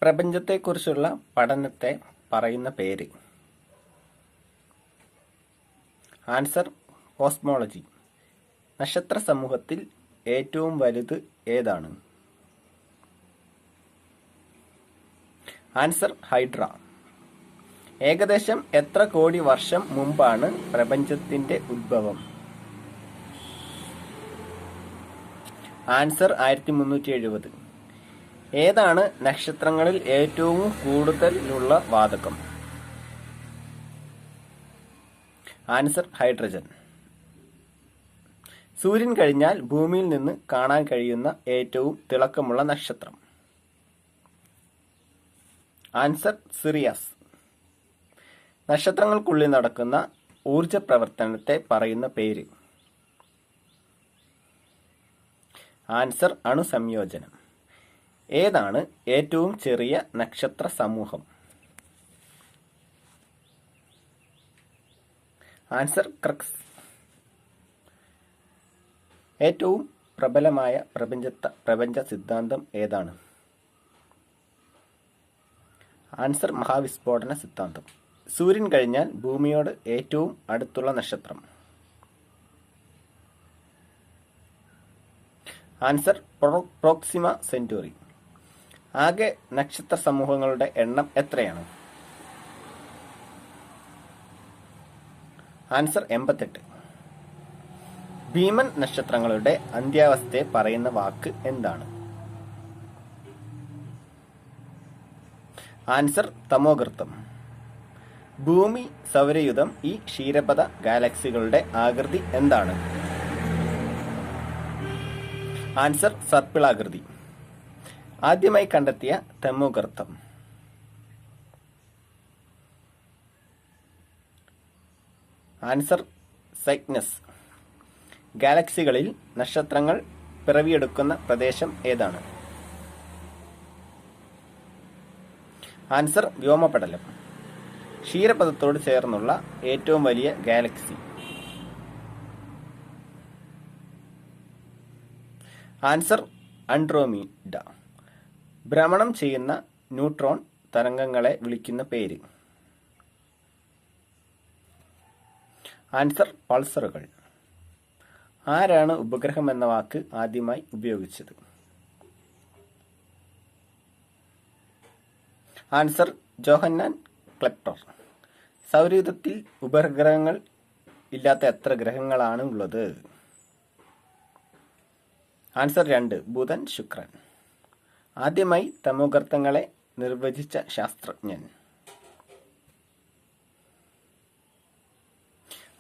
പ്രപഞ്ചത്തെക്കുറിച്ചുള്ള പഠനത്തെ പറയുന്ന പേര്? Answer cosmology. നക്ഷത്ര സമൂഹത്തിൽ ഏറ്റവും വലുത് ഏതാണ്? Answer Hydra. ഏകദേശം എത്ര കോടി വർഷം മുമ്പാണ് പ്രപഞ്ചത്തിന്റെ ഉത്ഭവം? ആൻസർ 1370. ഏതാണ് നക്ഷത്രങ്ങളിൽ ഏറ്റവും കൂടുതലുള്ള വാതകം? Answer hydrogen. സൂര്യൻ കഴിഞ്ഞാൽ ഭൂമിയിൽ നിന്ന് കാണാൻ കഴിയുന്ന ഏറ്റവും തിളക്കമുള്ള നക്ഷത്രം? Answer Sirius. നക്ഷത്രങ്ങൾക്കുള്ളിൽ നടക്കുന്ന ഊർജ പ്രവർത്തനത്തെ പറയുന്ന പേര്? ആൻസർ അണുസംയോജനം. ഏതാണ് ഏറ്റവും ചെറിയ നക്ഷത്ര സമൂഹം? Answer crux. ഏറ്റവും പ്രബലമായ പ്രപഞ്ച സിദ്ധാന്തം ഏതാണ്? ആൻസർ മഹാവിസ്ഫോടന സിദ്ധാന്തം. സൂര്യൻ കഴിഞ്ഞാൽ ഭൂമിയോട് ഏറ്റവും അടുത്തുള്ള നക്ഷത്രം? Answer Proxima Centauri. ആകെ നക്ഷത്ര സമൂഹങ്ങളുടെ എണ്ണം എത്രയാണ്? ആൻസർ 88. ഭീമൻ നക്ഷത്രങ്ങളുടെ അന്ത്യാവസ്ഥയെ പറയുന്ന വാക്ക് എന്താണ്? ആൻസർ തമോഗർത്തം. ഭൂമി, സൗരയൂഥം, ഈ ക്ഷീരപഥ ഗാലക്സികളുടെ ആകൃതി എന്താണ്? ആൻസർ സർപ്പിളാകൃതി. ആദ്യമായി കണ്ടെത്തിയ തമോഗർത്തം? ആൻസർ സൈഗ്നസ്. ഗാലക്സികളിൽ നക്ഷത്രങ്ങൾ പിറവിയെടുക്കുന്ന പ്രദേശം ഏതാണ്? ആൻസർ വ്യോമപടലം. ക്ഷീരപഥത്തോട് ചേർന്നുള്ള ഏറ്റവും വലിയ ഗാലക്സി? Answer Andromeda. ഭ്രമണം ചെയ്യുന്ന ന്യൂട്രോൺ തരംഗങ്ങളെ വിളിക്കുന്ന പേര്? ആൻസർ പൾസറുകൾ. ആരാണ് ഉപഗ്രഹം എന്ന വാക്ക് ആദ്യമായി ഉപയോഗിച്ചത്? Answer Johannan Kepler. സൗരയൂഥത്തിൽ ഉപഗ്രഹങ്ങൾ ഇല്ലാത്ത എത്ര ഗ്രഹങ്ങളാണ് ഉള്ളത്? ആൻസർ 2, ബുധൻ, ശുക്രൻ. ആദ്യമായി തമോഗർത്തങ്ങളെ നിർവചിച്ച ശാസ്ത്രജ്ഞൻ?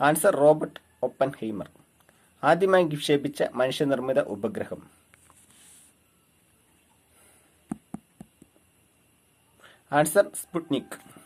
Answer Robert Oppenheimer. ആദ്യമായി വിക്ഷേപിച്ച മനുഷ്യനിർമ്മിത ഉപഗ്രഹം? Answer Sputnik.